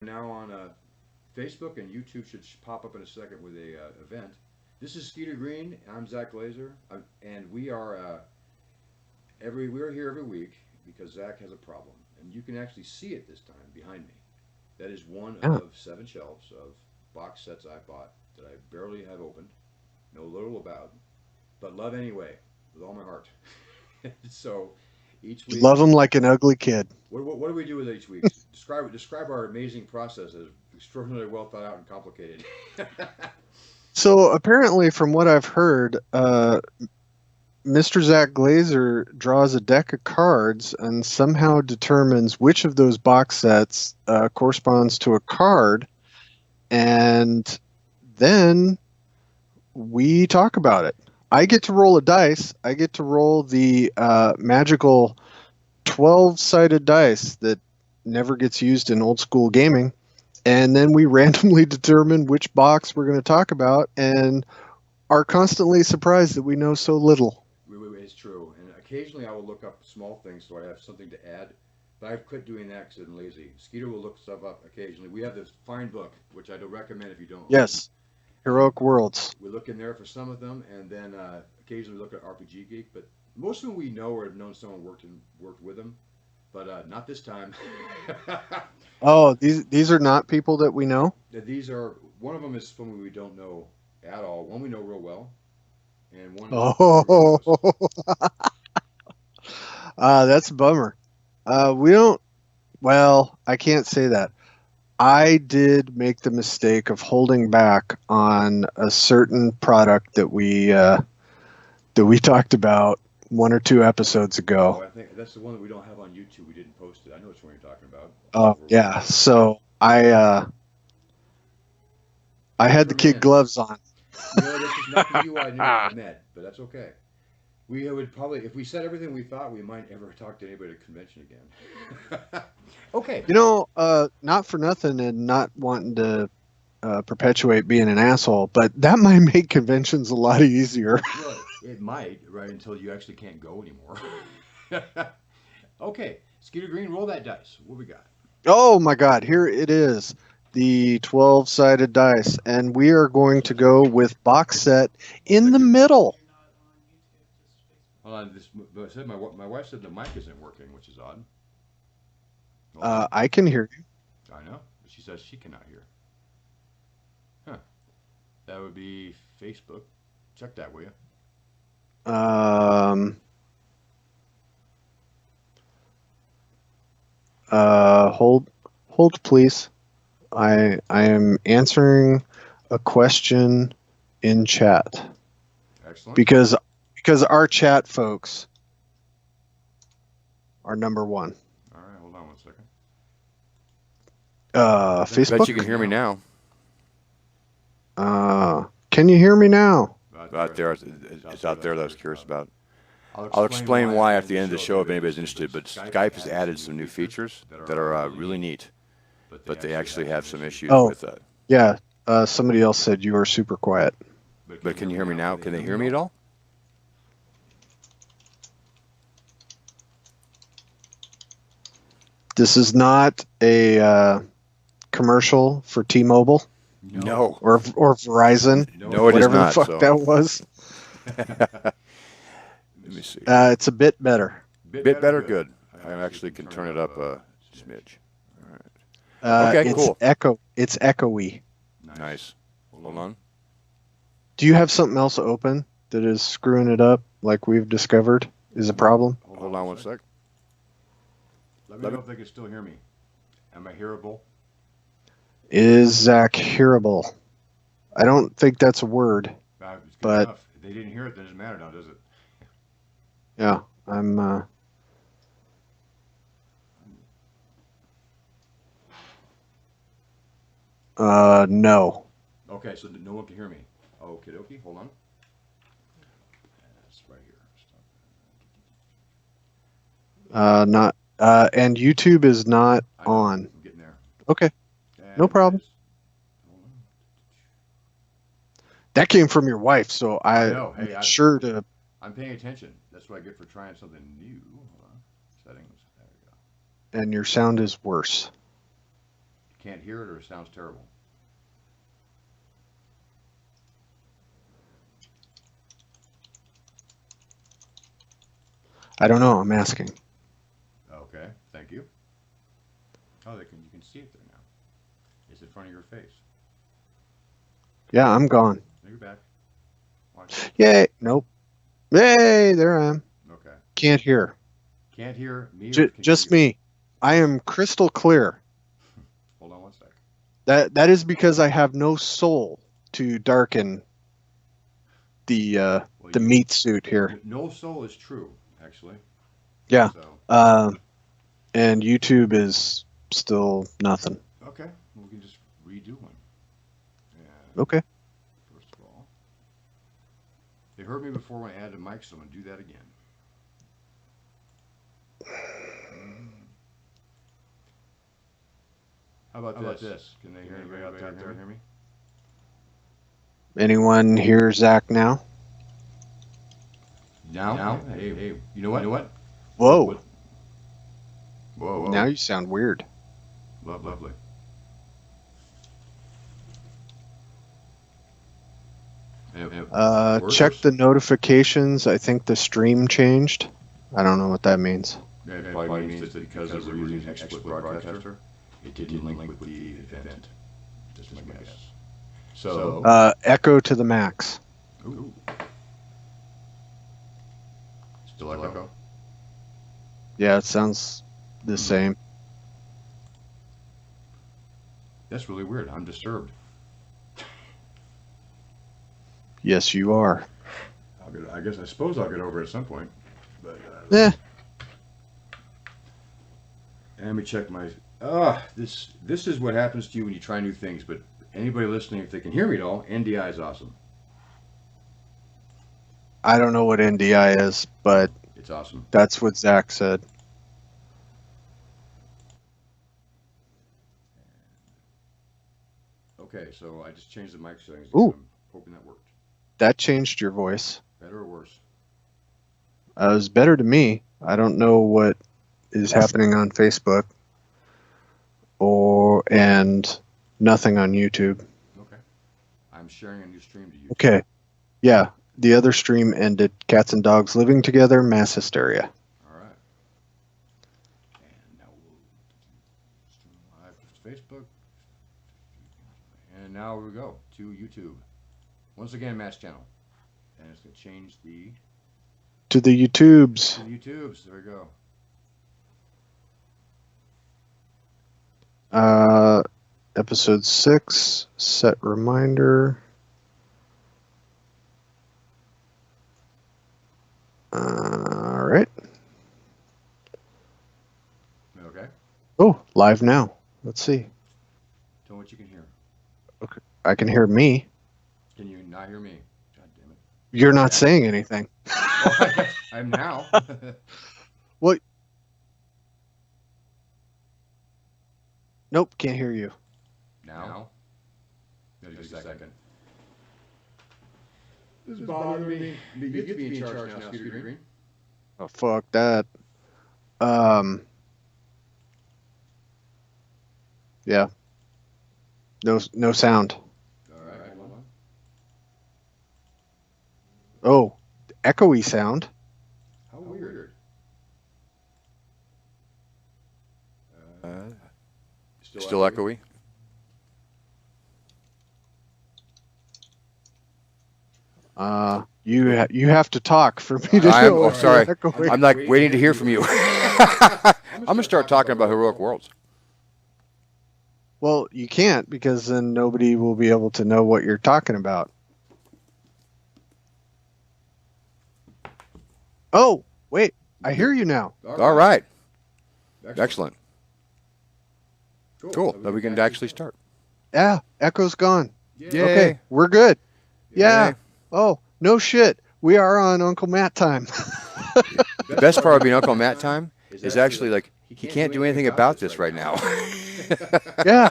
Now on Facebook and YouTube should pop up in a second with a event. This is Skeeter Green. I'm Zach Glazer, and we're here every week because Zach has a problem, and you can actually see it this time behind me. That is one Yeah. of 7 shelves of box sets I bought that I barely have opened, know little about, but love anyway with all my heart. So each You week, love him like an ugly kid. what do we do with each week? Describe our amazing process as extraordinarily well thought out and complicated. So apparently, from what I've heard, Mr. Zach Glazer draws a deck of cards and somehow determines which of those box sets corresponds to a card, and then we talk about it. I get to roll a dice. I get to roll the magical 12-sided dice that never gets used in old school gaming. And then we randomly determine which box we're going to talk about and are constantly surprised that we know so little. It's true, and occasionally I will look up small things so I have something to add. But I've quit doing that because I'm lazy. Skeeter will look stuff up occasionally. We have this fine book, which I don't recommend if you don't own, Yes, and Heroic Worlds. we look in there for some of them, and then occasionally we look at RPG Geek. But most of them we know or have known someone worked with them, but not this time. Oh, these are not people that we know. These are one of them is someone we don't know at all. One we know real well, and one who everybody Oh, knows. that's a bummer. We don't. Well, I can't say that. I did make the mistake of holding back on a certain product that we talked about 1 or 2 episodes Oh, ago. I think that's the one that we don't have on YouTube. We didn't post it. I know which one you're talking about. Oh We're waiting yeah, on it. so I Thanks had for the kid managing. gloves on. This is not the you I met, but that's okay. We would probably, if we said everything we thought, we might never talk to anybody at a convention again. Okay. Not for nothing and not wanting to perpetuate being an asshole, but that might make conventions a lot easier. Well, it might, right, until you actually can't go anymore. Okay. Skeeter Green, roll that dice. What we got? Oh my God, here it is. The 12-sided dice, and we are going to go with box set in Thank the you. middle. Hold on. My wife said the mic isn't working, which is odd. Hold on. I can hear you. I know. But she says she cannot hear. Huh. That would be Facebook. Check that, will you? Um, hold, please. I am answering a question in chat Excellent. because our chat folks are number one. All right. Hold on one second. Bet you can Facebook. hear me now. Can you hear me now? There, Out there, it's out it's there out that I was there that I was curious curious about. about. I'll I'll explain explain why at why the at end of the the end of the show if show if anybody's anybody's interested. interested. But But Skype Skype has has added added some some new new features features that that are are really really neat. neat, But but they they actually actually have have some some issues issues Oh, with. with that. yeah. Somebody else said you are super quiet. But can But you hear can you me hear me now? Can now? they Can hear they me at hear me at all? all? This is not a commercial for T-Mobile No. No, or Verizon No, no, it's it is whatever the not. not. fuck So that was. let Let me me see. see. It's a bit better. Bit Bit better, better, good. good. I I actually actually can can turn it turn it up up a a smidge. smidge. All right. Okay, Okay. It's cool. echo. It's echoey. Nice. Nice. Hold Hold on. on. Do you have something else open that is screwing it up, like we've discovered is a No. problem? Hold on Hold one on one sec. sec. Let me know if they can still hear me. Am I hearable? Is Zach hearable? I don't think that's a word, It's good but enough. If they didn't hear it, then it doesn't matter now, does it? yeah, I'm. No. Okay, so no one can hear me. Okay, dokie. Hold on. That's right here. Stop. Not. And YouTube is not I know. on. I'm getting there. Okay, no And there it problem. is. Hold on. That came from your wife, so I I know. Hey, made sure to. I'm paying attention. That's what I get for trying something new. Hold on. Settings. There we go. And your sound is worse. can't hear it or it sounds terrible? I don't know. I'm asking. Okay, thank you. Oh, you can see it there now. It's in front of your face. Yeah, I'm gone. No, you're back. Watch. Yay. Nope. Yay. There I am. Okay. Can't hear. Can't hear me or can Just hear you? me. I am crystal clear. Hold on one sec. That is because I have no soul to darken the meat suit here. No soul is true, actually. Yeah. So, And YouTube is still nothing. okay, we can just redo one. And Okay. first of all, they heard me before when I added a mic, so I'm gonna do that again. How about this? Can they hear anybody out there hear me? Anyone hear Zach now? Now? Hey, you know what? Whoa. Whoa. Now you sound weird. Lovely. Check the notifications. I think the stream changed. I don't know what that means. That probably means that because we're using XSplit Broadcaster, it didn't link with the event. Just my guess. So, Echo to the max. ooh. Still echo? Yeah, it sounds the same. That's really weird. I'm disturbed. Yes, you are. I suppose I'll get over it at some point. But let me check my. This is what happens to you when you try new things. But anybody listening, if they can hear me at all, NDI is awesome. I don't know what NDI is, but It's awesome. that's what Zach said. Okay, so I just changed the mic settings. Ooh. I'm hoping that worked. That changed your voice. Better or worse? It was better to me. I don't know what is happening on Facebook and nothing on YouTube. Okay. I'm sharing a new stream to you. Okay. Yeah. The other stream ended. Cats and dogs living together, mass hysteria. All right. And now we'll stream live to Facebook. And now we go to YouTube. Once again, Matt's channel. And it's going to change To the YouTubes. to the YouTubes. There we go. Episode 6, set reminder. All right. Okay. Oh, live now. Let's see. Tell me what you can hear. I can hear me. Can you not hear me? God damn it. You're not saying anything. I'm now. What? Nope, can't hear you. Now? Just a second. This is bothering me. You get to be in charge now, Scooter Green. Oh, fuck that. Yeah. No sound. All right, hold on. Oh, echoey sound. How weird. Still echoey? You have to talk for me to I'm know. if sorry. you're echoey. I'm like waiting to hear from you. I'm going to start talking about Heroic Worlds. Well, you can't because then nobody will be able to know what you're talking about. Oh, wait. I hear you now. All right. Excellent. Cool. Then we can actually start. Yeah, echo's gone. Yay. Okay, we're good. Yeah. Yay. Oh, no shit. We are on Uncle Matt time. The best part of being Uncle Matt time is actually like he can't do anything about this right now. Yeah.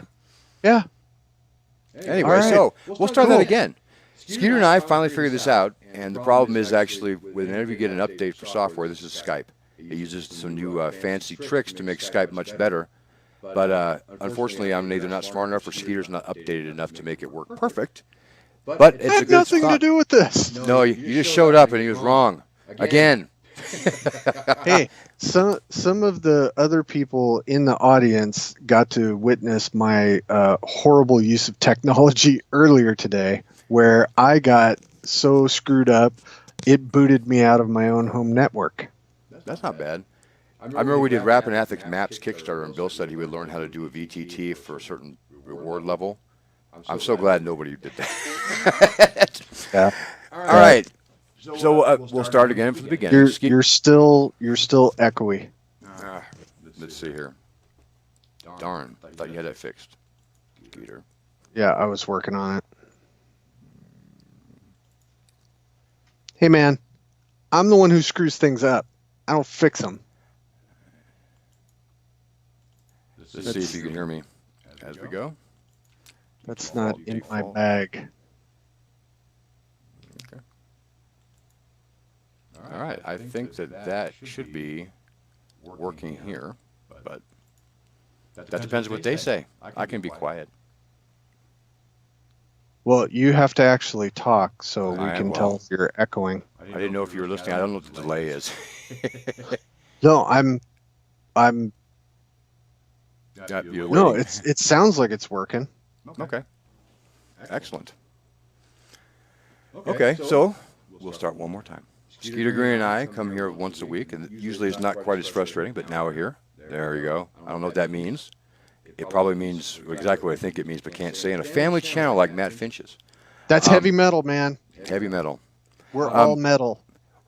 Anyway, All right. so we'll start that Cool. again. Skeeter and I finally figured this out, and the problem is actually whenever you get an update for software, this is Skype. It uses some new fancy tricks to make Skype much better. But unfortunately, I'm either not smart enough or Skeeter's not updated enough to make it work perfect. But it's I a have good nothing to spot. do with this. No, you just showed up and he was wrong again. Hey, some of the other people in the audience got to witness my horrible use of technology earlier today, where I got so screwed up, it booted me out of my own home network. That's not bad. I remember we did Rap and Ethics Maps Kickstarter, and Bill said he would learn how to do a VTT for a certain reward level. I'm so glad nobody did that. Yeah. All right. So we'll start again from the beginning. You're still echoey. Let's see here. Darn, I thought you had that fixed, Skeeter. Yeah, I was working on it. Hey, man, I'm the one who screws things up. I don't fix them. Let's see if you can hear me as we go. That's not in my bag. Okay. All right, I think that should be working here, but that depends on what they say. I can be quiet. Well, you have to actually talk so we I can will. tell if you're echoing. I didn't know if you were listening. I don't know what the delay is. No, I'm. You're No, waiting. it sounds like it's working. Okay. Excellent. Okay, so we'll start one more time. Skeeter Green and I come here once a week, and usually it's not quite as frustrating, but now we're here. There you go. I don't know what that means. It probably means exactly what I think it means, but can't say. In a family channel like Matt Finch's. That's heavy metal, man. Heavy metal. We're all metal.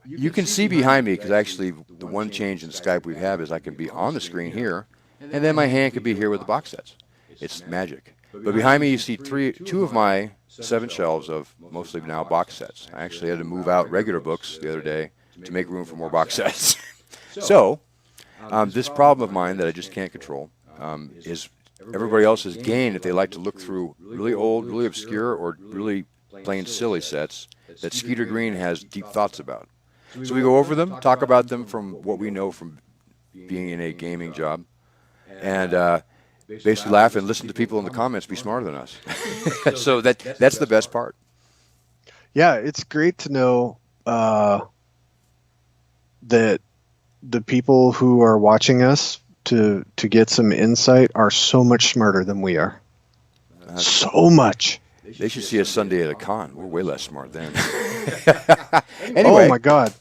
You can see behind me, because actually the one change in Skype we have is I can be on the screen here, and then my hand could be here with the box sets. It's magic. But behind me you see two of my 7 shelves of mostly now box sets. I actually had to move out regular books the other day to make room for more box sets. So, this problem of mine that I just can't control is everybody else's gain if they like to look through really old, really obscure, or really plain silly sets that Skeeter Green has deep thoughts about. So we go over them, talk about them from what we know from being in a gaming job, and basically laugh and listen to people in the comments be smarter than us. So that's the best part. Yeah, it's great to know that the people who are watching us to get some insight are so much smarter than we are. So much. They should see us Sunday at a con. We're way less smart then. Anyway. Oh my God.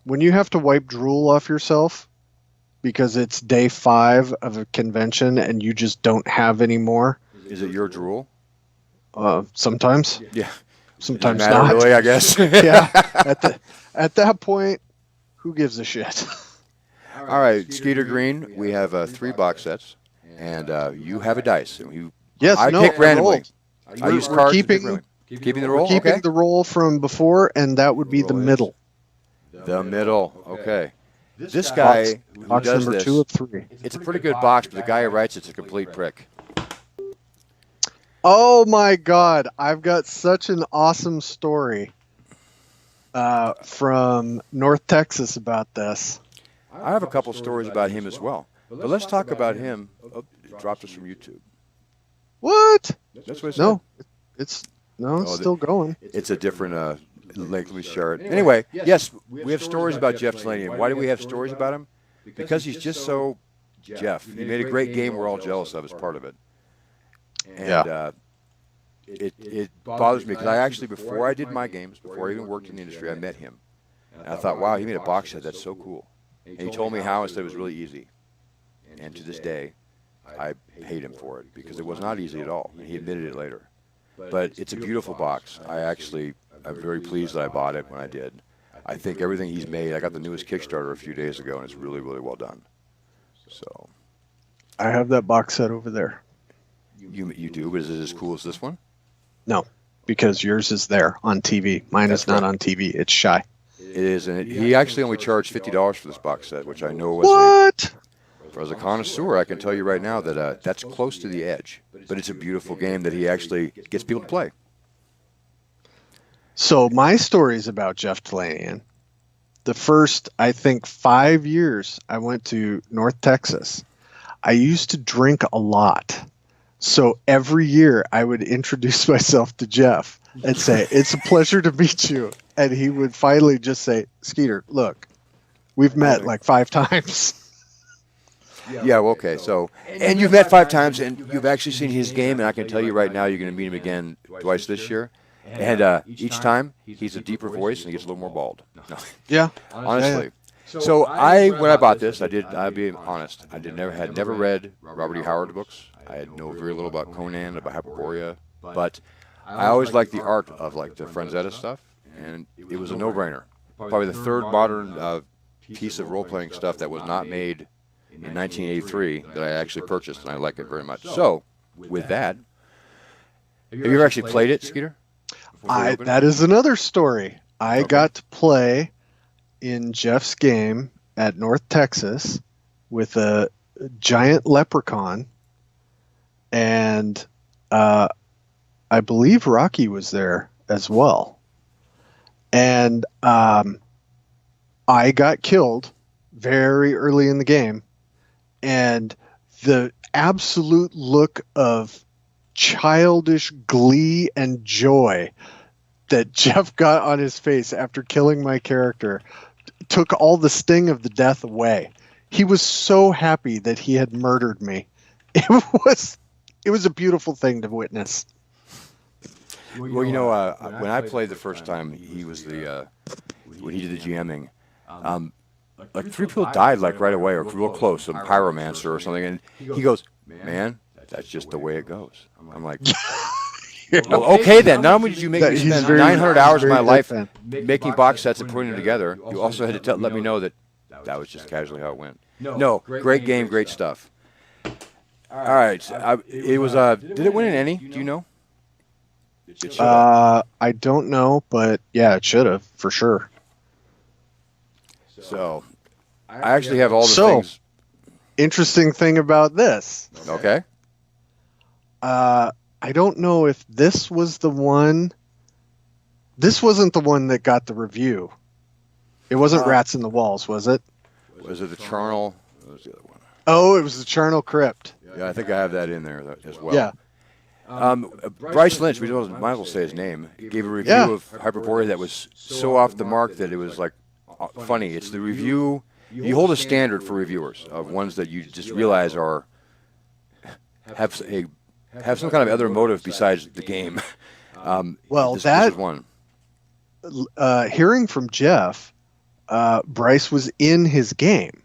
When you have to wipe drool off yourself because it's day 5 of a convention and you just don't have any more. Is it your drool? Sometimes. Yeah. Sometimes Doesn't matter not. really, I guess. Yeah. At that point, who gives a shit? All right, Skeeter Green, we have 3 box sets, and you have a dice. And Yes, I no, pick randomly. roll. I use We're cards. keeping- to pick randomly. Keeping the roll? Keeping Okay. the roll from before, and that would be the middle. The middle. Okay. This guy who Box does number this, 2 of 3. it's a pretty good box, but the guy who writes it's a complete prick. Oh my God! I've got such an awesome story from North Texas about this. I have a couple stories about him as well. But let's talk about him. Oh, it dropped us from YouTube. What? That's what it said. No, it's Oh, still going. It's a different link. Let me share it. Anyway, yes, we have stories about Jeff Delaney. Why do we have stories about him? Because he's just so Jeff. He made a great game we're all jealous of as part of it. And it bothers me because I actually, before I did my games, before I even worked in the industry, I met him. And I thought, wow, he made a box set. That's so cool. And he told me how and said it was really easy. And to this day, I hate him for it because it was not easy at all. And he admitted it later. But it's a beautiful box. I'm very pleased that I bought it when I did. I think everything he's made, I got the newest Kickstarter a few days ago, and it's really, really well done. So I have that box set over there. you do, but is it as cool as this one? No, because yours is there on TV. Mine is not on TV. It's shy. It is, and he actually only charged $50 for this box set, which I know was What? as a connoisseur, I can tell you right now that that's close to the edge. But it's a beautiful game that he actually gets people to play. So my story is about Jeff Delaney. The first, I think, 5 years I went to North Texas, I used to drink a lot. So every year I would introduce myself to Jeff and say, "It's a pleasure to meet you." And he would finally just say, "Skeeter, look, we've met like 5 times." Yeah, well, okay. So, and you've met 5 times, and you've actually seen his game, and I can tell you right now, you're going to meet him again twice this year. And each time, he's a deeper voice, and he gets a little more bald. No, Yeah. honestly. Yeah. So when I bought this, I'll be honest, had never read Robert E. Howard books. I had know very little about Conan, about Hyperborea, but I always liked the art of like the Franzetta stuff, and it was a no-brainer. Probably the third modern piece of role-playing stuff that was not made in 1983 that I actually purchased, and I like it very much. So, with that, have you ever actually played it, Skeeter? That is another story. I got to play in Jeff's game at North Texas with a giant leprechaun, and I believe Rocky was there as well. And I got killed very early in the game, and the absolute look of childish glee and joy that Jeff got on his face after killing my character took all the sting of the death away. He was so happy that he had murdered me. It was a beautiful thing to witness. Well, when I played the first time, he was when he did the GMing. Like 3 people died like right away or real close, some pyromancer or something, and he goes, "Man, that's just the way it goes." I'm like, well, okay then. Not only did you make me spend 900 hours of my life making box sets and putting them together, you also had to let me know that was just casually how it went. No, great game, great stuff. All right, it was. Did it win an Emmy? Do you know? I don't know, but yeah, it should have for sure. So, I actually have all the things. Interesting thing about this. Okay. I don't know if this was the one. This wasn't the one that got the review. It wasn't Rats in the Walls, was it? Was it the Charnel? What was the other one? Oh, it was the Charnel Crypt. Yeah, I think I have that in there as well. Yeah. Bryce Lynch, we might as well say his name, gave a review of Hyperborea that was so off the mark that it was like funny. It's the review. You hold a standard for reviewers of ones that you just realize have some kind of other motive besides the game. This is one. Hearing from Jeff, Bryce was in his game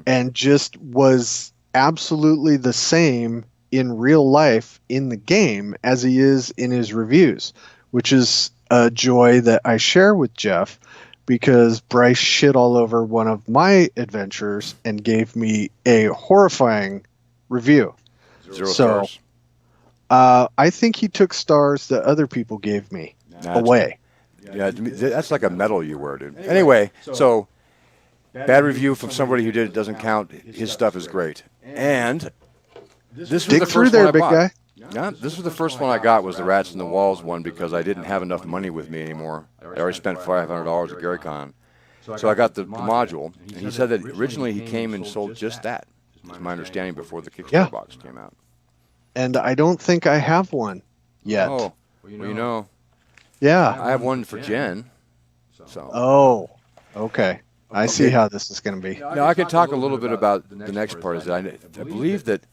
and just was absolutely the same in real life in the game as he is in his reviews, which is a joy that I share with Jeff because Bryce shit all over one of my adventures and gave me a horrifying review. 0 stars. I think he took stars that other people gave me away. Yeah, that's like a medal you wear, dude. Anyway, so bad review from somebody who doesn't count. His stuff is great. And this was Dig the through first there, one I big bought. guy. Yeah, this was the first one I got was the Rats in the Walls one because I didn't have enough money with me anymore. I already spent $500 at GaryCon. So I got the module. And he said that originally he came and sold just that. That's my understanding before the Kickstarter box came out. And I don't think I have one yet. Oh, well, Yeah. I have one for Jen. So. Oh, okay. I see how this is going to be. Now, I can talk a little bit about the next part. Is that I believe that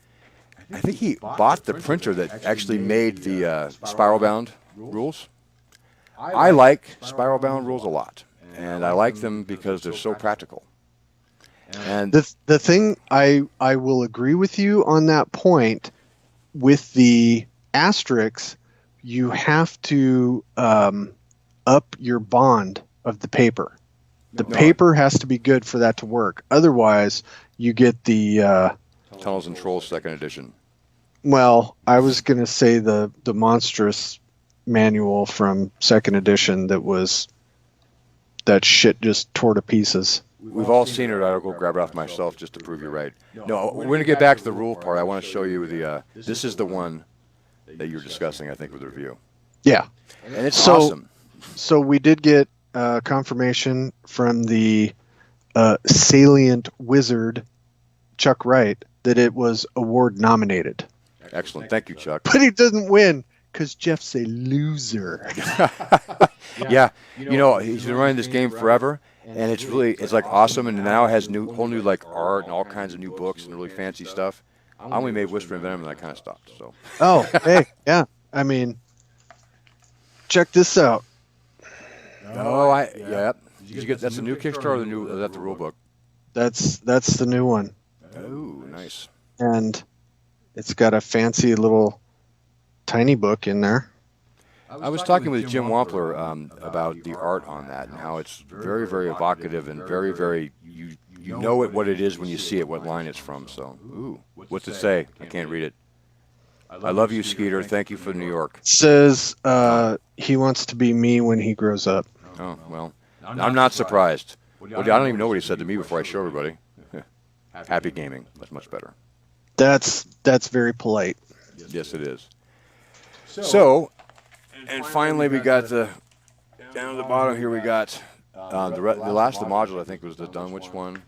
I think he bought the printer that actually made the spiral-bound rules. I like spiral-bound rules a lot, and I like them because they're so practical. And the thing I will agree with you on that point. With the asterisks, you have to up your bond of the paper. The paper has to be good for that to work. Otherwise, you get the Tunnels and Trolls 2nd edition. Well, I was going to say the monstrous manual from 2nd edition that shit just tore to pieces. We've all seen it. I'll go grab it off myself just to prove you right. No, we're going to get back to the rule part. I want to show you this is the one that you're discussing, I think, with the review. Yeah. And it's awesome. So we did get confirmation from the salient wizard, Chuck Wright, that it was award nominated. Excellent. Thank you, Chuck. But he doesn't win because Jeff's a loser. Yeah, he's been running this game forever, and it's like awesome, and now it has whole new like art and all kinds of new books and really fancy stuff. I only made Whisper and Venom, and I kind of stopped. So. Oh, hey, yeah. I mean, check this out. Oh, Did you get that's a new Kickstarter, or is that the rule book? That's the new one. Oh, nice. And it's got a fancy little tiny book in there. I was talking with Jim Wampler about the art on that and how it's very, very evocative and very, very you know what it is when you see it, what line it's from. So, what's it say? I can't read it. I love you, Skeeter. Thank you for New York. It says he wants to be me when he grows up. Oh, well, I'm not surprised. Well, I don't even know what he said to me before I show everybody. Happy gaming. That's much better. That's very polite. Yes, it is. So, and finally we got down at the bottom here we got the last of the module, I think, was the Dunwich one.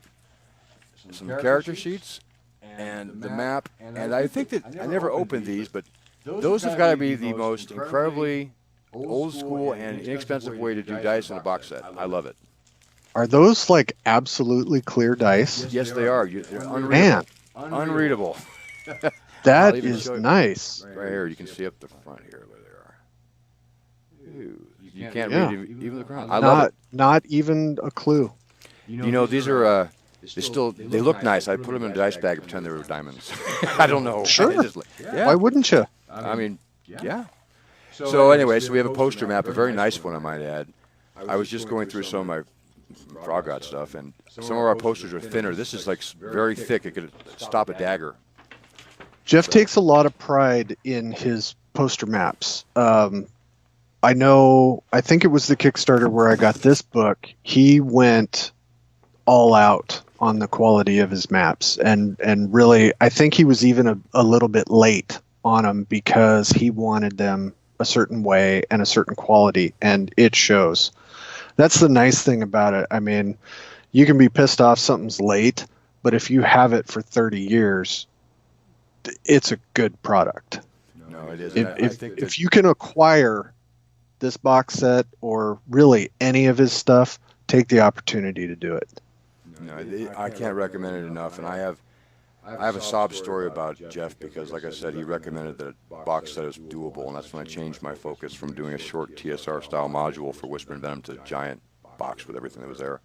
Some character sheets and the map. And I think that I never opened these, but those have got to be the most incredibly old school and inexpensive way to do dice in a box set. I love it. Are those like absolutely clear dice? Yes, they are. They're unreadable. Man. Unreadable. That is nice. Right here, you can see up the front here where they are. Ooh, you can't read even the crown. I love it. Not even a clue. These are they look nice. I put them in a dice bag and pretend they were diamonds. I don't know. Sure. Why wouldn't you? I mean, yeah. So anyway, we have a poster map, a very nice one, I might add. I was just going through some of my Frog God stuff, and some of our posters are thinner. This is like very thick. It could stop a dagger. Jeff takes a lot of pride in his poster maps. I think it was the Kickstarter where I got this book. He went all out on the quality of his maps, and really, I think he was even a little bit late on them because he wanted them a certain way and a certain quality, and it shows. That's the nice thing about it. I mean, you can be pissed off something's late, but if you have it for 30 years, it's a good product. No, it is. If you can acquire this box set or really any of his stuff, take the opportunity to do it. No, I can't recommend it enough, and I have a sob story about Jeff because, like I said, he recommended that a box set is doable, and that's when I changed my focus from doing a short TSR style module for Whisper and Venom to a giant box with everything that was there.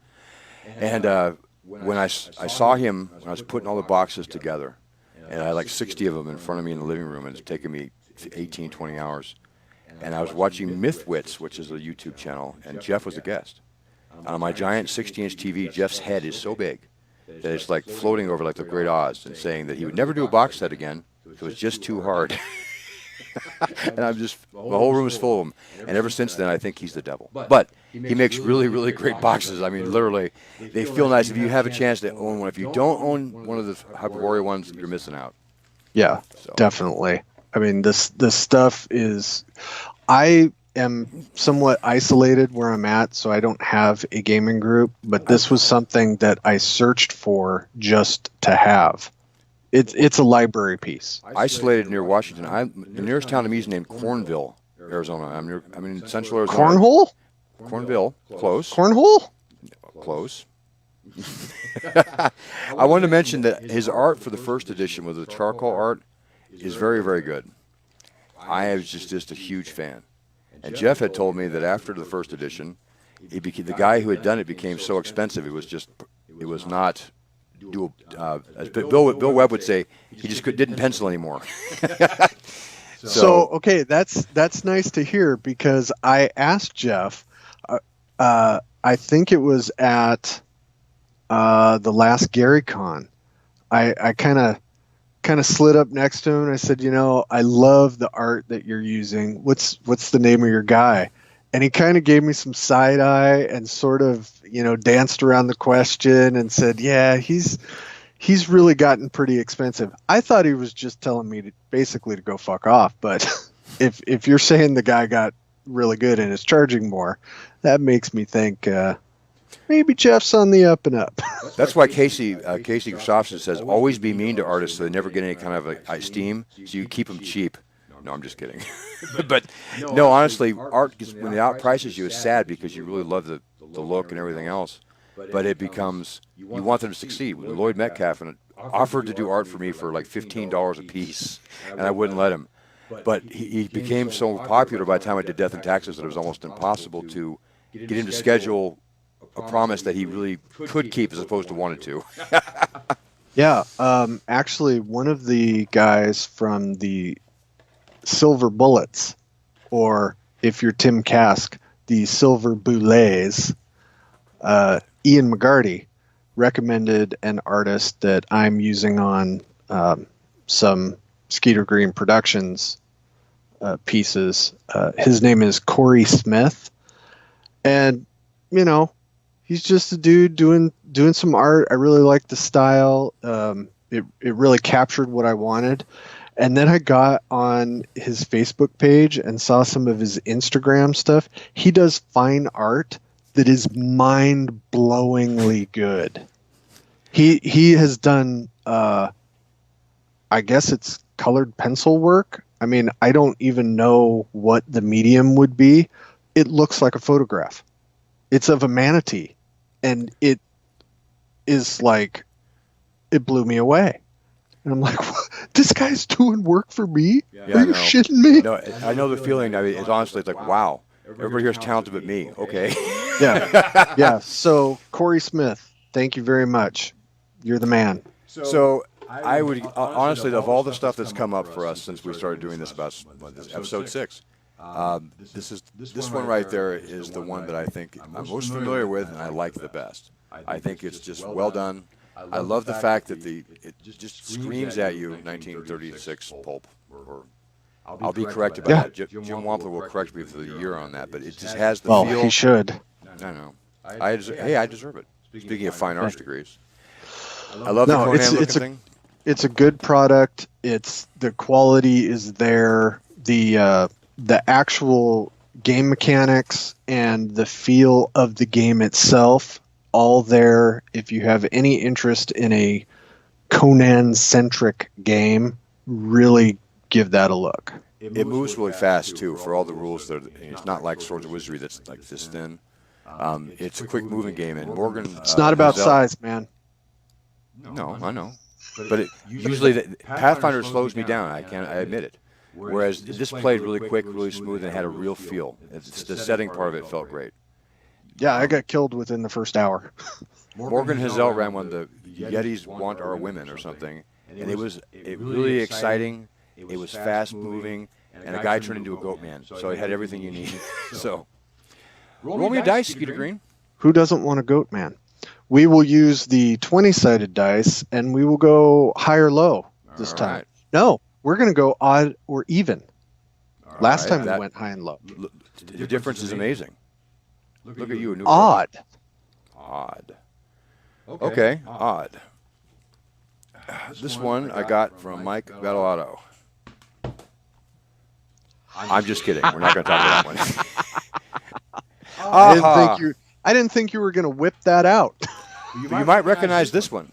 And when I saw him when I was putting all the boxes together, and I had like 60 of them in front of me in the living room, and it's taken me 18, 20 hours. And I was watching Mythwits, which is a YouTube channel, and Jeff was a guest. On my giant 60-inch TV, Jeff's head is so big that it's like floating over like the Great Oz, and saying that he would never do a box set again. It was just too hard. And the whole room is full of them. And ever since then, I think he's the devil. But he makes really, really great boxes. I mean, literally, they feel nice. If you have a chance to own one, if you don't own one of the Hyperborea ones, you're missing out. Yeah, definitely. I mean, this stuff is. I am somewhat isolated where I'm at, so I don't have a gaming group. But this was something that I searched for just to have. It's a library piece. Isolated near Washington. The nearest town to me is named Cornville, Arizona. I'm in central Arizona. Cornhole? Cornville. Close. Cornhole? Close. I wanted to mention that his art for the first edition with the charcoal art is very, very good. I was just a huge fan. And Jeff had told me that after the first edition, the guy who had done it became so expensive, it was not doable. As Bill Webb would say, he just didn't pencil anymore. So okay, that's nice to hear, because I asked Jeff, I think it was at the last GaryCon. I kind of slid up next to him and I said, I love the art that you're using. What's the name of your guy? And he kind of gave me some side eye and sort of, danced around the question and said, yeah, he's really gotten pretty expensive. I thought he was just telling me to go fuck off. But if you're saying the guy got really good and is charging more, that makes me think maybe Jeff's on the up and up. That's why Casey Christopherson says always be mean to artists so they never get any kind of esteem. So you keep them cheap. No, I'm just kidding. But no, honestly, art gets, when it outprices you, it's sad because you really love the look and everything else. But it becomes you want them to succeed. Lloyd Metcalf offered to do art for me for like $15 a piece, and I wouldn't let him. But he became so popular by the time I did Death and Taxes that it was almost impossible to get him to schedule a promise that he really could keep as opposed to wanted to. Yeah, actually, one of the guys from the Silver Bullets, or if you're Tim Kask, the Silver Boulets, Ian McGarty, recommended an artist that I'm using on some Skeeter Green Productions pieces. His name is Corey Smith, and you know, he's just a dude doing some art. I really like the style. It really captured what I wanted. And then I got on his Facebook page and saw some of his Instagram stuff. He does fine art that is mind-blowingly good. He has done, I guess it's colored pencil work. I mean, I don't even know what the medium would be. It looks like a photograph. It's of a manatee, and it is like, it blew me away. And I'm like, what? This guy's doing work for me? Yeah, Are you shitting me? No, I know the feeling. I mean, it's honestly, it's like, wow, everybody here's talented but me. Okay. Yeah. Yeah. So, Corey Smith, thank you very much. You're the man. So I would honestly, of all the stuff that's come up for us since we started doing this about this episode 6, this one right there is the one that I think I'm most familiar with and I like the best. I think it's just well done. I love the fact that it just screams at you 1936 pulp. Or I'll be corrected by that. Jim Wampler will correct me for the year on that, but it just has the feel. He should. I know. I deserve it. Speaking of fine arts degrees, I love the Conan looking thing. It's a good product. The quality is there. The actual game mechanics and the feel of the game itself, all there. If you have any interest in a Conan-centric game, really give that a look. It moves really fast too. For all the rules, it's not like Swords of Wizardry that's like this thin. It's a quick moving game, and Morgan. It's not about size, man. No, I know, but usually Pathfinder slows me down. I admit it. Whereas this played really quick, really smooth, and had a real feel. The setting part of it felt great. Yeah, I got killed within the first hour. Morgan Hazel ran one of the Yetis Want Our Women or something, and it was really exciting. It was fast moving, and a guy turned into a goat man, so it had everything you need. So, roll me a dice, Skeeter Green. Who doesn't want a goat man? We will use the 20-sided dice, and we will go high or low this time. Right. No, we're going to go odd or even. Last time we went high and low. The difference is amazing. Look at you. Odd. Odd. Okay, odd. This one I got from Mike Battleauto. I'm just kidding. We're not going to talk about that one. I didn't think you were going to whip that out. You might recognize this one.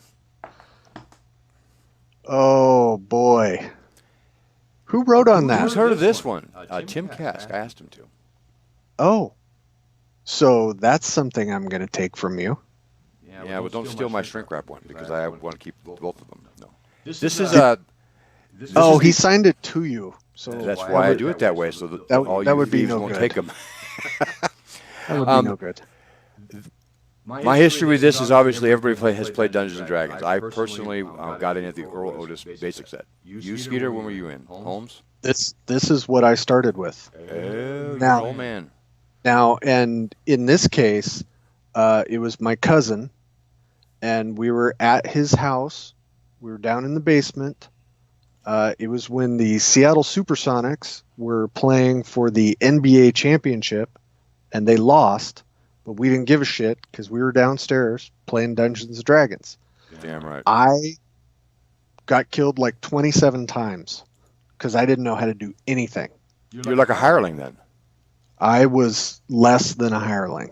Oh, boy. Who wrote on that? Who's heard of this one? Tim Kask. I asked him to. Oh. So that's something I'm going to take from you. Yeah, but don't steal my shrink wrap one because I want to keep both of them. No. This is he signed it to you. So that's why I do it that way, so that all you would be thieves no won't good. take them. That would be no good. My history with this is obviously everybody has played Dungeons and Dragons. I personally got in at the Earl Otis basic set. You, Skeeter, when were you in? Holmes? This is what I started with. Oh, you're an old man. Now, and in this case, it was my cousin, and we were at his house. We were down in the basement. It was when the Seattle Supersonics were playing for the NBA championship, and they lost, but we didn't give a shit because we were downstairs playing Dungeons and Dragons. Damn right. I got killed like 27 times because I didn't know how to do anything. You're like a hireling then. I was less than a hireling.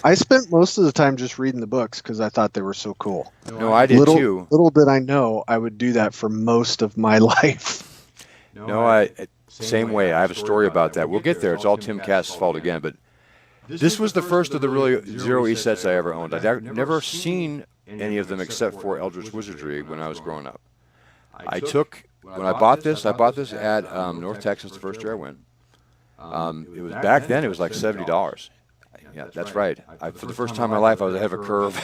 I spent most of the time just reading the books because I thought they were so cool. No, I did too. Little did I know I would do that for most of my life. No, same way. I have a story about that. We'll get there. It's all Tim Cass's fault again, but this was the first of the really Zero E sets I ever owned. I'd never seen any of them except for Eldritch Wizardry when I was growing up. When I bought this at North Texas the first year I went. It was back then. It was like $70. Yeah, that's right. For the first time in my life, I was ahead of a curve.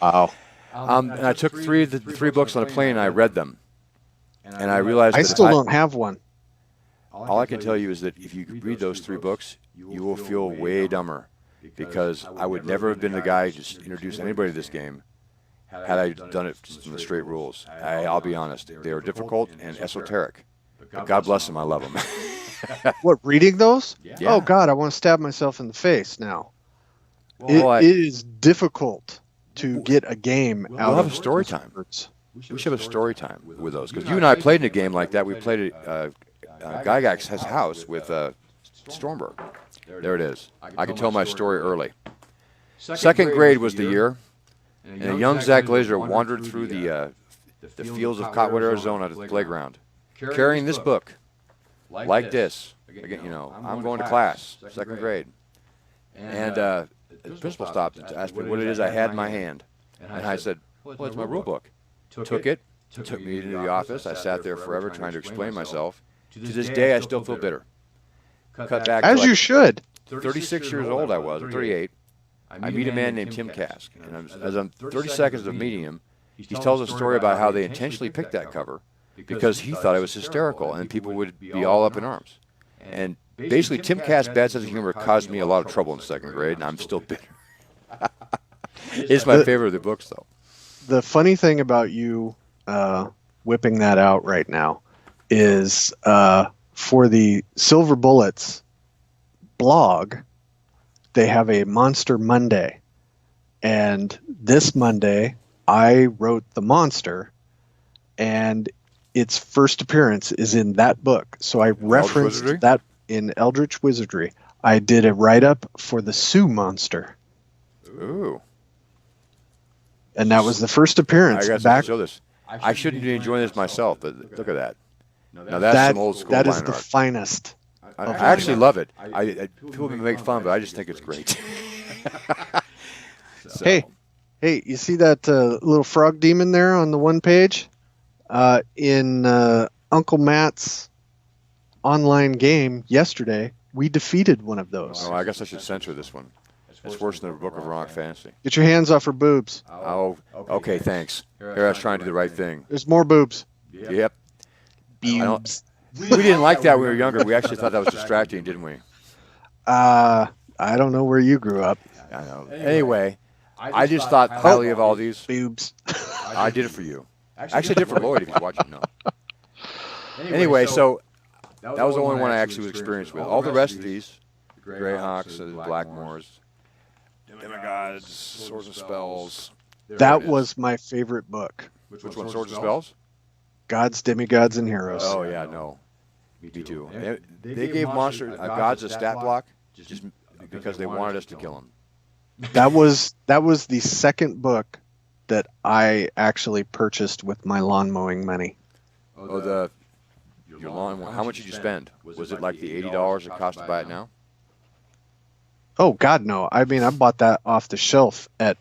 Wow. And I took three books on a plane and I read them, and I realized I that still don't have one. all I can tell you is that if you read those three books, you will feel way dumber, because I would never have been the guy to introduce anybody to this game had I done it just in the straight rules. I'll be honest, they are difficult and esoteric. But God bless them, I love them. What, reading those? Yeah. Oh, God, I want to stab myself in the face now. Well, It is difficult to get a game out have of a story those time. words. We should have a story time with those, because you and I played in a game like that. We played at Gygax's house with Stormberg. There it is. I can tell my story early. Second grade was the year, and a young Zach Glazer wandered through the fields of Cottonwood, Arizona to the playground, carrying this book, like this. Again, I'm going to class, second grade. And the principal stopped to ask me what it is I had in my hand. And I said, well, it's my rule book. Took it, took me into the office. I sat there forever trying to explain myself. To this day, I still feel bitter. Cut back As to you should. 36 years old I was, or 38. I meet a man named Tim Cask, and as I'm 30 seconds of meeting him, he tells a story about how they intentionally picked that cover because he thought it was hysterical and people would be all up in arms. And basically, Tim Cask's bad sense of humor caused me a lot of trouble in second grade, and I'm still bitter. It's my favorite of the books, though. The funny thing about you whipping that out right now is for the Silver Bullets blog, they have a Monster Monday. And this Monday, I wrote the monster, and its first appearance is in that book. So I referenced Wizardry? that in Eldritch Wizardry. I did a write-up for the Sioux monster. Ooh. And that was the first appearance. I got to back. show this. I shouldn't be enjoying this myself, but look at that. Now that's some old school that is line the art. finest. I actually love it. People make fun, but I just think it's great. So, Hey, you see that little frog demon there on the one page? In Uncle Matt's online game yesterday, we defeated one of those. Oh, I guess I should censor this one. It's worse than the Book of Rock Fantasy. Get your hands off her boobs. Oh, okay, thanks. Here I was trying to do the right thing. There's more boobs. Yep. Boobs. We didn't like that when we were younger. We actually thought that was distracting, didn't we? I don't know where you grew up. I know. Anyway, I just thought highly of all these. Boobs. I did it for you. Actually, I did it for Lloyd, if you're watching. No. Anyway, so that was the only one I actually was experienced with. All the rest of these, the Greyhawks, the Blackmoors, Demigods, Swords and Spells. That was my favorite book. Which one, Swords and Spells? Gods, Demigods, and Heroes. Oh, yeah, no. Me too. They gave gods a stat block just because they wanted us to kill them. That was the second book that I actually purchased with my lawn mowing money. Oh, your lawn. How much did you spend? Was it like the $80 it cost to buy it now? Oh God, no! I mean, I bought that off the shelf at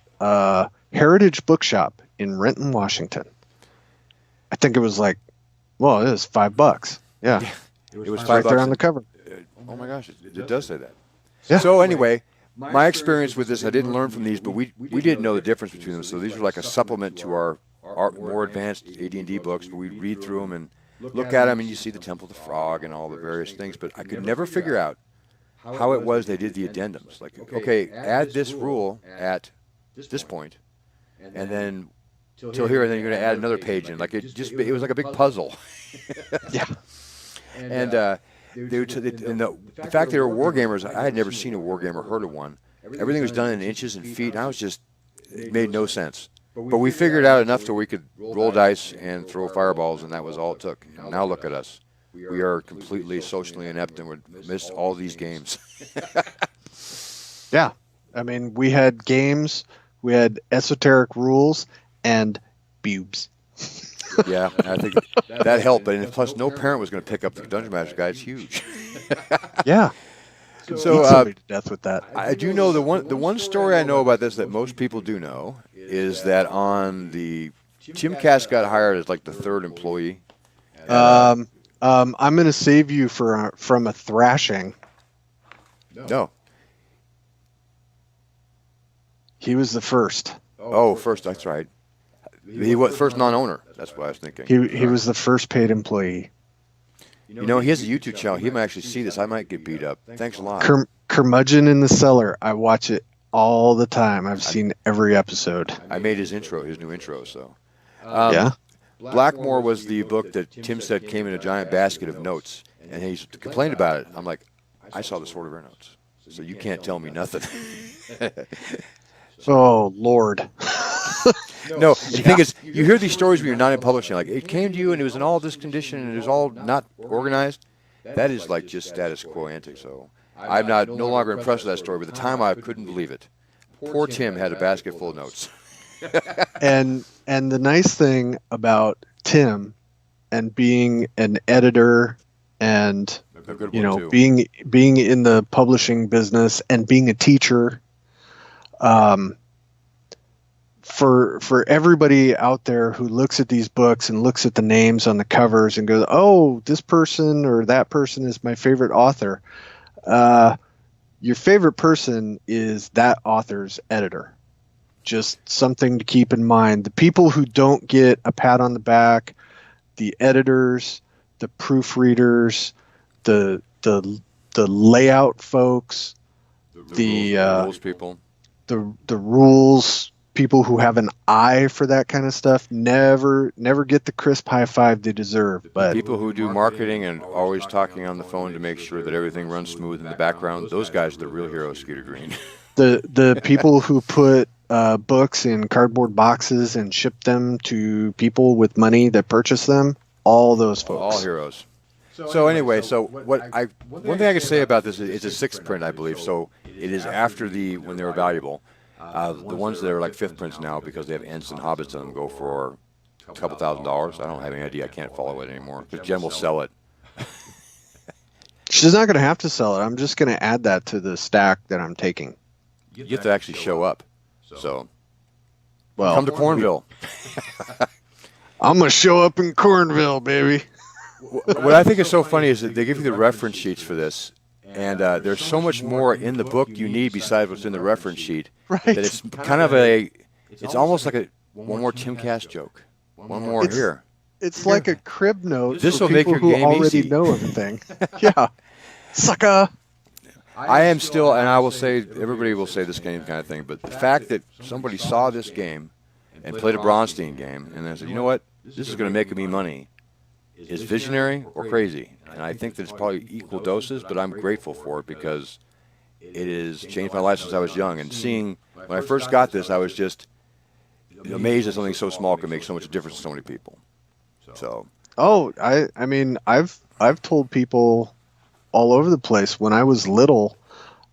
Heritage Bookshop in Renton, Washington. I think it was like, well, it was $5. Yeah, It was right there on the cover. Oh my gosh, it does say that. Yeah. So anyway, my experience with this, I didn't learn from these, but we didn't know the difference between them. So these were like a supplement to our more advanced AD&D books. But we'd read through them and look at them, and you see the Temple of the Frog and all the various things. But I could never figure out how it was they did the addendums. Like, okay, add this rule at this point, and then till here, and then you're going to add another page in. Like it was like a big puzzle. Yeah. And the fact they were wargamers, I had never seen a wargamer, heard of one. Everything was done in inches and feet, and it made no sense. But we figured out enough so we could roll dice and throw fireballs, and that was all it took. And now look at us. We are completely socially inept, and we missed all these games. Yeah. I mean, we had games, we had esoteric rules, and bubes. Yeah, and I think that helped. And plus, no parent was going to pick up the Dungeon Master Guide. It's huge. Yeah. So Beat somebody to death with that. I do know the one story I know about this that most people do know is that on the Tim Cass got hired as like the third employee. I'm going to save you from a thrashing. No. He was the first. Oh, first. That's right. He was first non-owner. That's what I was thinking. He was the first paid employee. You know, he has a YouTube channel. He might actually see this. I might get beat up. Thanks a lot. Curmudgeon in the Cellar. I watch it all the time. I've seen every episode. I made his new intro. So, Yeah. Blackmore was the book that Tim said came in a giant basket of notes, and he complained about it. I'm like, I saw the Sword of Air notes, so you can't tell me nothing. Oh Lord. No, the thing is, you hear these stories when you're not in publishing. Like, it came to you and it was in all this condition and it was all not organized. That is like just status quo ante. So I'm no longer impressed with that story. But at the time, I couldn't believe it. Poor Tim had a basket full of notes. And the nice thing about Tim and being an editor and A good you one, know too. being in the publishing business and being a teacher, for everybody out there who looks at these books and looks at the names on the covers and goes, oh, this person or that person is my favorite author. Your favorite person is that author's editor. Just something to keep in mind. The people who don't get a pat on the back, the editors, the proofreaders, the layout folks, the rules people. the rules people who have an eye for that kind of stuff never get the crisp high five they deserve. But People who do marketing and always talking on the phone to make sure that everything runs smooth in the background, those guys are the real heroes, Skeeter Green. the people who put books in cardboard boxes and ship them to people with money that purchase them, all those folks. All heroes. So anyway, one thing I can say about this is it's a sixth print, I believe. So it is after when they were valuable. The ones that are like fifth prints now, because they have Ents and Hobbits in them, go for a couple $1,000s. I don't have any idea. I can't follow it anymore because Jen will sell it. She's not going to have to sell it. I'm just going to add that to the stack that I'm taking. You have to actually show up. So Well, come to Cornville. I'm going to show up in Cornville, baby. What I think is so funny is that they give you the reference sheets for this, and there's so much more in the book you need besides what's in the reference sheet. Right. That it's kind of it's almost like one more Tim Cass joke. One more here. It's like a crib note This for will make people your who game already easy. know everything. Yeah. Sucker. I am still, and I will say, everybody will say this game kind of thing, but the fact that somebody saw this game and played a Bronstein game and then said, you know what, this is going to make me money, is visionary or crazy. And I think that it's probably equal doses, but I'm grateful for it because it has changed my life since I was young. And seeing, when I first got this, I was just amazed that something so small could make so much difference to so many people. So. Oh, I mean, I've told people all over the place when I was little,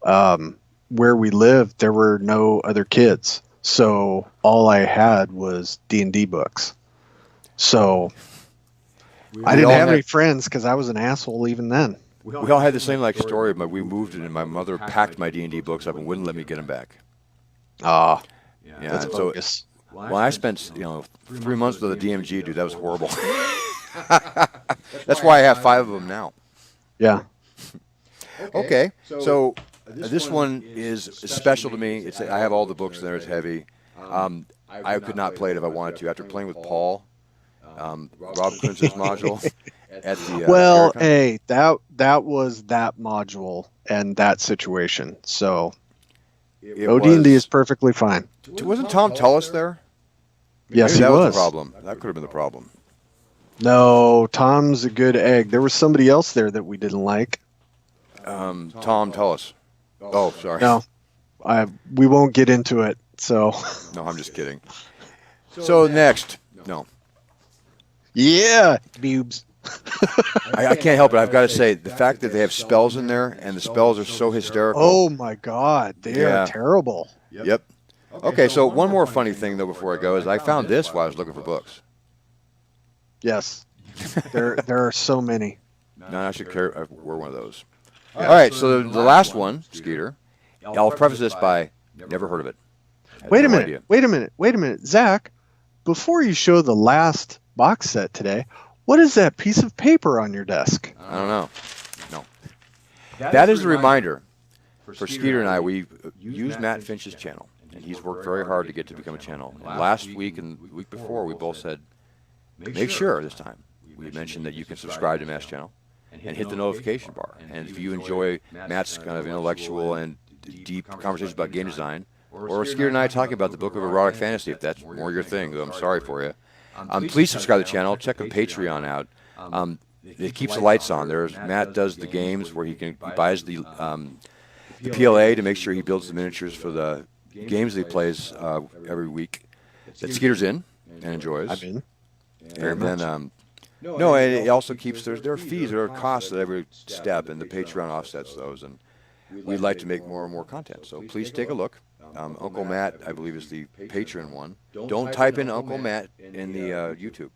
where we lived, there were no other kids. So all I had was D&D books. So I didn't have any friends because I was an asshole even then. We all had the same story. We moved and my mother packed my D&D books up and wouldn't let me get them back. Ah, Yeah, that's and so bogus. when I spent 3 months with the DMG, dude, that was horrible. That's why I have 5 of them now. Yeah. Okay, so this one is special to me. I have all the books there. It's heavy. I could not play it if I wanted to. After playing with Paul, Rob Kunz's module at the Well, Aircon. hey, that was that module and that situation. So OD&D is perfectly fine. Wasn't Tom Tullis there? Yes, Maybe he that was was. the problem. That could have been the problem. No, Tom's a good egg. There was somebody else there that we didn't like. Tom Tullis. Oh, sorry. No, we won't get into it. So No, I'm just kidding. So next, no. yeah, boobs. I can't help it. I've got to say, the fact that they have spells in there, and the spells are so hysterical. Oh my God, they Yeah. are terrible. Yep. Okay, so one more funny thing, though, before I go, is I found this while I was looking for books. Yes, there are so many. No, I should wear one of those. All right, so the last one, Skeeter, I'll preface this by never heard of it. Had Wait a no minute. idea. Wait a minute, Zach. Before you show the last box set today, what is that piece of paper on your desk? I don't know. No. That is the reminder for Skeeter and I. We use Matt Finch's channel, and he's worked very hard to get to become a channel. And last week and the week before, we both said, make sure this time we mentioned that you can subscribe to Matt's channel and hit the notification bar. And if you enjoy Matt's kind of intellectual and deep conversations about game design, or Skeeter and I talking about the book of erotic fantasy, if that's more your thing, though I'm sorry for you, please subscribe to the channel. Check the Patreon out. It keeps the lights on. Matt does the games where he buys the PLA to make sure he builds the miniatures for the games that he plays every week that Skeeter's in and enjoys. I'm in. And then, no, and it also keeps, there are fees, there are costs at every step, and the Patreon offsets those, and we'd like to make more and more content. So please take a look. Uncle Matt, I believe, is the Patreon one. Don't type in Uncle Matt in the YouTube.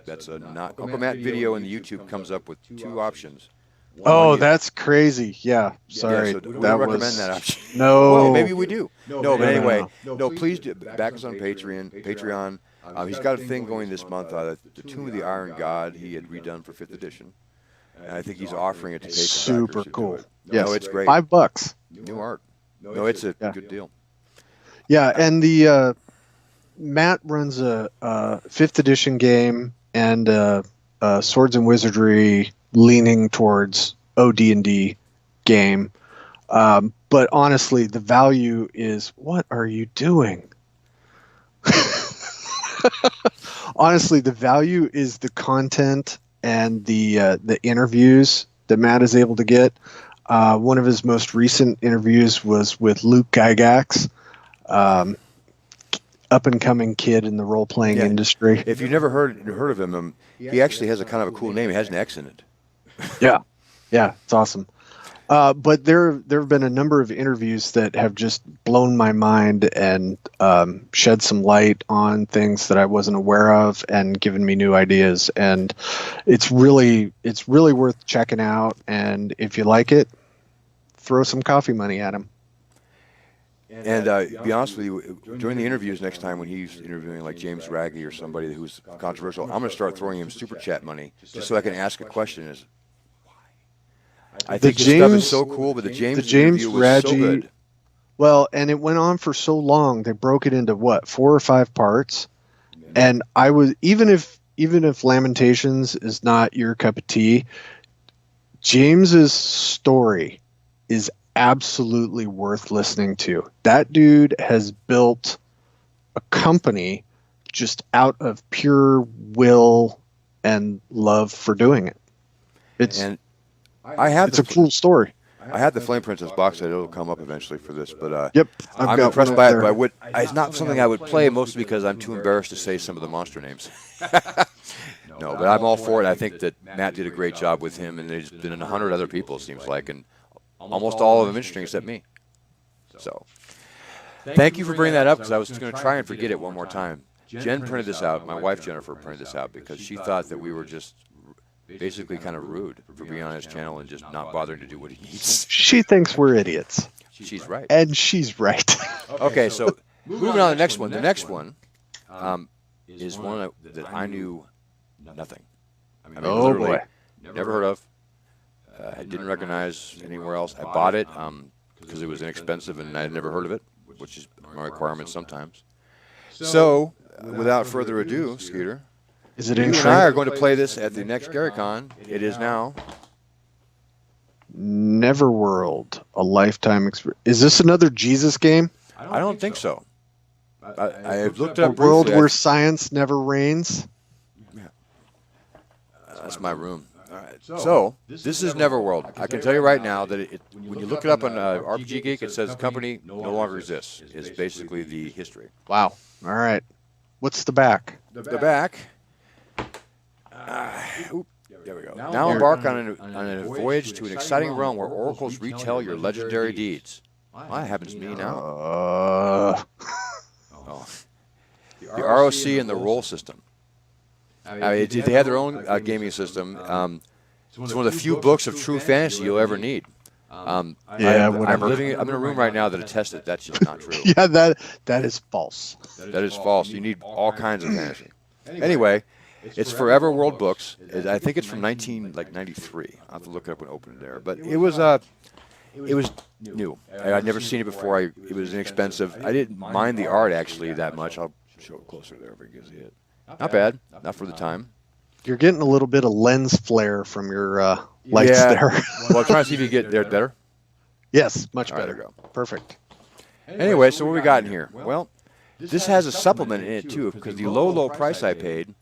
That's not Uncle Matt video in the YouTube comes up with two options. Oh, that's crazy. Yeah, sorry. Yeah, so we that don't was recommend that option. no. Well, maybe we do. No, but anyway, no. no, please back us on Patreon. He's got a thing going this month. The Tomb of the Iron God he had redone for 5th edition, and I think he's offering it to patrons. Super cool. Yes, No, it's great. $5. New art. No, it's a good deal. Yeah, and the Matt runs a 5th edition game and Swords and Wizardry leaning towards OD&D game. But honestly, the value is, what are you doing? Honestly, the value is the content and the interviews that Matt is able to get. One of his most recent interviews was with Luke Gygax, up and coming kid in the role playing industry. If you've never heard of him, he actually has a kind of a cool name. He has an X in it. Yeah, it's awesome. But there have been a number of interviews that have just blown my mind and shed some light on things that I wasn't aware of and given me new ideas. And it's really worth checking out. And if you like it, throw some coffee money at him. And to be honest with you, during the interviews next time when he's interviewing like James Raggy or somebody who's controversial, I'm going to start throwing him super chat money just so I can ask a question. I think the stuff is so cool, but the James interview was so good. Well, and it went on for so long. They broke it into 4 or 5 parts, and I was even if Lamentations is not your cup of tea, James's story is absolutely worth listening to. That dude has built a company just out of pure will and love for doing it. It's a cool story. I had the Flame Princess box set. It'll come up eventually for this, but yep, I'm impressed by it. But it's not something I would play, mostly because I'm too embarrassed to say some of the monster names. No, but I'm all for it. I think that Matt did a great job with him, and there's been 100 other people, it seems like, and almost all of them interesting except me. So, thank you for bringing that up, because I was going to try and forget it one more time. Jen printed this out. My wife, Jennifer, printed this out because she thought that we were just basically kind of rude for being on his channel and just not bothering to do what he needs. She thinks we're idiots. She's right. And she's right. Okay, so moving on to the next one. The next one is one that I knew nothing. I mean, literally, never heard of. I didn't recognize anywhere else. I bought it because it was inexpensive and I had never heard of it, which is my requirement sometimes. So, without further adu, Skeeter, is it you and I are going to play this at the next GaryCon. It is now Neverworld, a lifetime experience. Is this another Jesus game? I don't think so. I looked it up briefly. A world briefly. where science never reigns? Yeah. That's my room. All right. So, this is Neverworld. I can tell you right now that when you look it up on RPG Geek, it says the company no longer exists. It's basically the history. Wow. All right. What's the back? The back. There we go. Now embark on a voyage to an exciting realm where oracles retell your legendary deeds. Well, that happens to me now. Oh. The ROC and the roll system. They have their own gaming system. It's one of the few books of true fantasy you'll ever need. Whatever. I'm in a room right now that attests that that's just not true. Yeah, that is false. That is false. You need all kinds of fantasy. Anyway, it's Forever World Books. I think it's from 1993. I'll have to look it up and open it there. But it was new. I'd never seen it before. It was inexpensive. I didn't mind the art actually that much. I'll show it closer there if I can see it. Not bad. Not for the time. You're getting a little bit of lens flare from your lights there. Well, try to see if you get there better. Yes, much All right, better. there we go. Perfect. Anyway, so what we got in here? Well, this has a supplement in it too, because the low price I paid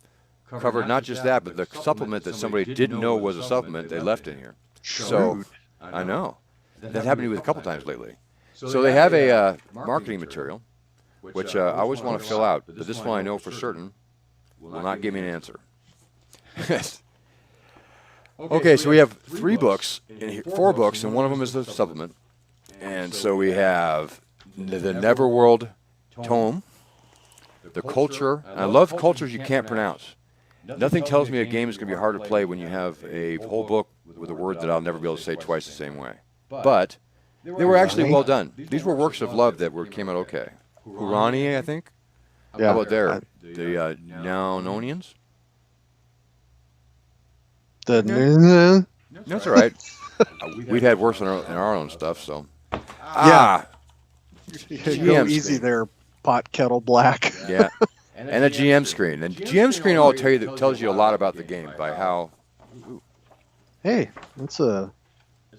covered not just that, but the supplement that somebody didn't know was a supplement they left in here. So, I know. That happened to me a couple times lately. So they have a marketing material, which I always want to fill out, but this one I know for certain will not give me an answer. Okay, so we have 3 books, 4 books, and one of them is the supplement. And so we have the Neverworld tome, the culture. And I love cultures you can't pronounce. Nothing tells me a game is going to be hard to play when you have a whole book with a word that I'll never be able to say twice the same way. But they were actually well done. These were works of love that came out okay. Hurani, I think. Yeah. How about there? The Nounonians? That's all right. We'd had worse in our own stuff, so. Go GM easy screen. there, pot kettle black. Yeah. And a GM screen. And GM screen I'll tell you that tells you a lot about the game by how. Hey, that's a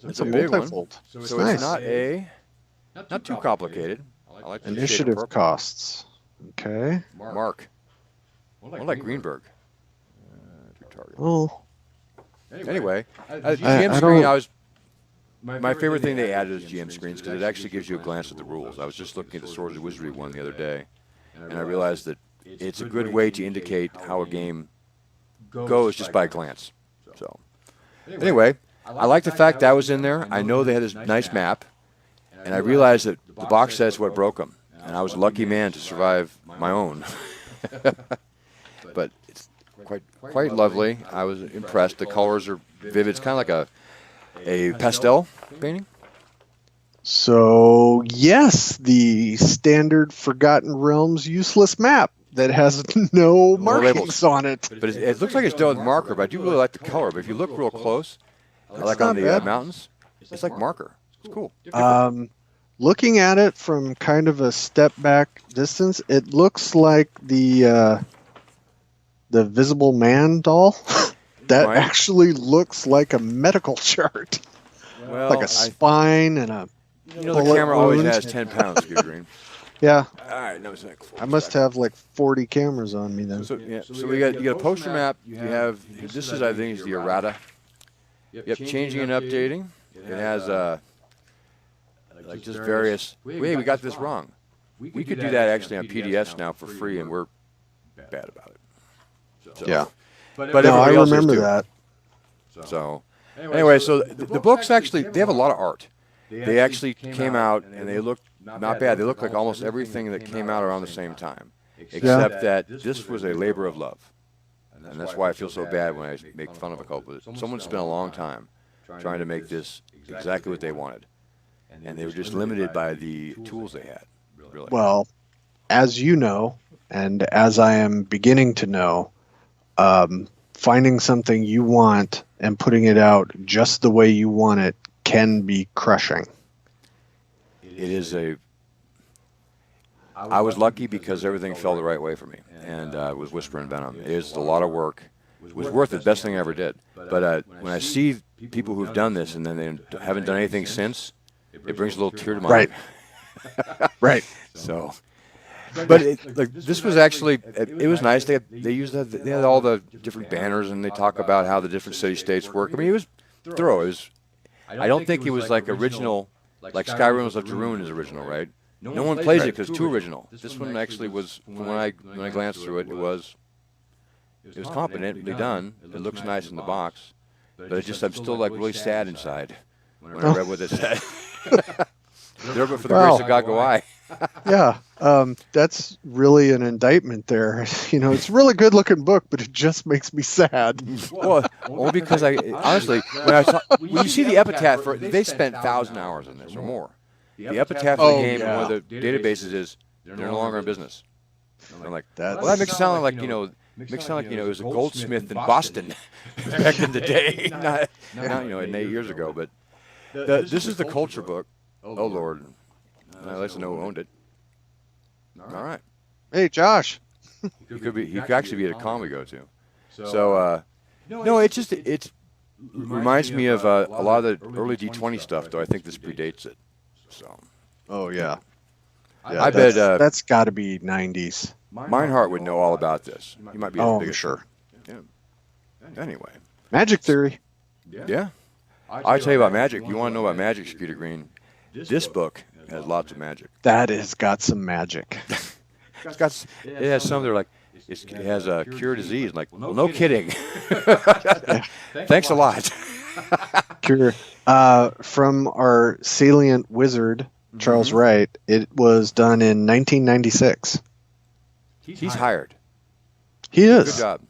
big one. multifold. So It's it's nice. not too complicated. I like the shade of Initiative purple. costs. Okay. Mark. More like Greenberg. Well, Anyway, I GM don't- screen. My favorite thing they added is GM screens because it actually gives you a glance at the rules. I was just looking at the Swords of Wizardry one the other day, and I realized that it's a good way to indicate how a game goes just by a glance. So, anyway, I like the fact that was in there. I know they had this nice map, and I realized that the box set's what broke them, and I was a lucky man to survive my own. But it's quite lovely. I was impressed. The colors are vivid. It's kind of like a pastel painting. so yes, the standard Forgotten Realms useless map that has no markings labels. on it. But it looks like it's done with marker, but I do really like the color. But if you look real close, like on not the bad. mountains, it's like marker. It's cool. Looking at it from kind of a step back distance, it looks like the Visible Man doll. That Right. actually looks like a medical chart, Well, like a spine and a the bullet camera always wound. has 10 pounds, Skip Green. Yeah, All right, no, it's like I must have like 40 cameras on me then. So you got a poster map. You have this is I think is the errata. Yep, changing and updating. It has like just various. Wait, we got this wrong. We could do that actually on PDFs now for free, and we're bad about it. So, Yeah. but No, I everybody else is remember too. that. So anyway, so the books actually they have a lot of art. They actually came out and they look not bad. They look like almost everything that came out around the same time, except that this was a labor of love, and that's why I feel so bad when I make fun of a couple. Someone spent a long time trying to make this exactly what they wanted, and they were just limited by the tools they had. Really. Well, as you know, and as I am beginning to know, finding something you want and putting it out just the way you want it can be crushing. It is I was lucky because everything fell the right way for me, and with Whisper and Venom, it is a lot of work. It was worth it. Best thing I ever did. But when I see people who've done this and then they haven't done anything since, it brings a little tear to my Right. eye. Right. So, but this was actually it was nice. They had all the different banners and they talk about how the different city states work. I mean, it was thorough. It was. I don't think it was like original, like Skyrim of Tarun is original, right? No one plays it because it's too original. This one actually was when I glanced through it, it was competently done. It looks nice in the box. but it's just I'm still like really sad inside when I read what it said. There, but for the grace of God, go I. Yeah, that's really an indictment there. You know, it's a really good looking book, but it just makes me sad. Well, only because I honestly, when you see the epitaph for they spent 1,000 hours on this or more. The epitaph of the game in one of the databases is they're no longer in business. I'm like, well, that makes it sound like it was a goldsmith in Boston back in the day, not 8 years ago. But this is the culture book. Oh Lord, I'd like to know who owned it. All right. Hey, Josh. He could actually be at a con we go to. So no, it reminds me of a lot of the early D20 stuff, though I think this predates it. So. Oh yeah. I bet that's got to be 90s. Meinhardt would know all about this. He might be. Oh, I'm sure. Yeah. Anyway. Magic theory. Yeah. I tell you about magic. You want to know about magic, Skeeter Green? This book has lots of magic. That has got some magic. It has some that are like, it has a cure disease. Like, well, no kidding. Thanks a lot. Cure. From our salient wizard, Charles Wright, it was done in 1996. He's hired. He is. Good job.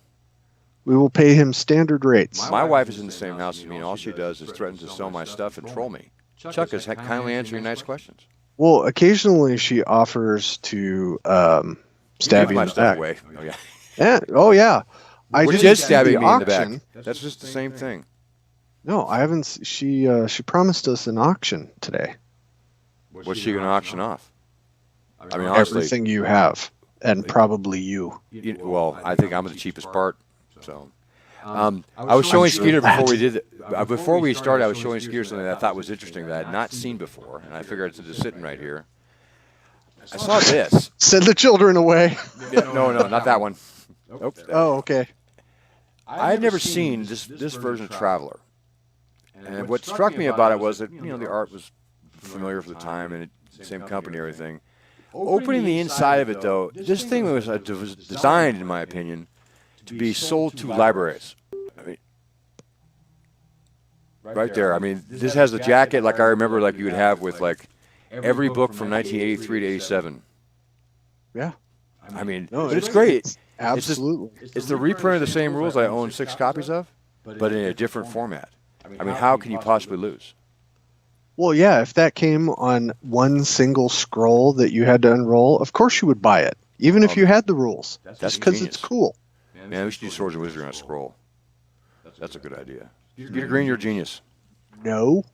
We will pay him standard rates. My wife is in the same house as me, and all she does is threaten to sell my stuff and troll me. Chuck is kindly answering nice questions. Well, occasionally she offers to stab you in the back. Away. Oh, yeah. Yeah. Oh, yeah. Which is stabbing me in the back. That's just the same thing. No, I haven't. She promised us an auction today. What's she going to auction off? I mean, honestly, everything you have, and probably you. Well, I think I'm the cheapest part. So, I was showing Skeeter before we did it. Before we started, I was showing Skeeter something that I thought was interesting that I had not seen before, and I figured it's just sitting right here. I saw this. Send the children away. No, not that one. Nope. Oh, okay. I had never seen this version of Traveler, and what struck me about it was that the art was familiar for the time and same company and everything. Opening the inside of it, though, this thing was designed, in my opinion, to be sold to libraries. I mean, right there. I mean, this has the jacket like I remember, like you would have with like every book from 1983 to 87. Yeah. I mean, but it's great. Absolutely. It's the reprint of the same rules I own 6 copies of, but in a different format. I mean, how can you possibly lose? Well, yeah, if that came on one single scroll that you had to unroll, of course you would buy it, even if you had the rules. That's because it's cool. Man, we should do Swords and Wizardry on a scroll. That's a good idea. Skeeter Green, you're a genius. No.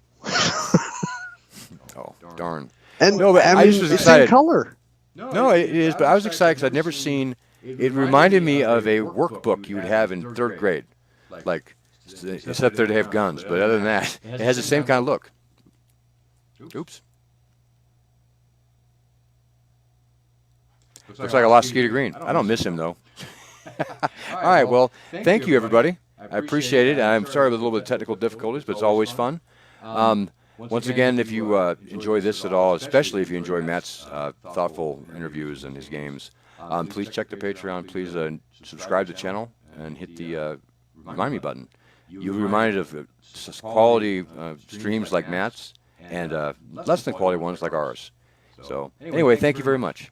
Oh, darn. And no, but I just was excited. It's in color. No, it is, but I was excited because I'd never seen. It reminded me of a workbook you would have in 3rd grade, like except that they have guns. But other than that, it has the same kind of look. Oops. Looks like I lost Skeeter Green. I don't miss him though. All right, well, thank you everybody. I appreciate it. I'm sorry with a little bit of technical difficulties, but it's always fun. Once again, if you enjoy this at all, especially if you enjoy Matt's thoughtful interviews and his games, please check the Patreon. Please subscribe to the channel and hit the remind me button. You'll be reminded of quality streams like Matt's and less than quality ones like ours. So anyway, thank you very much.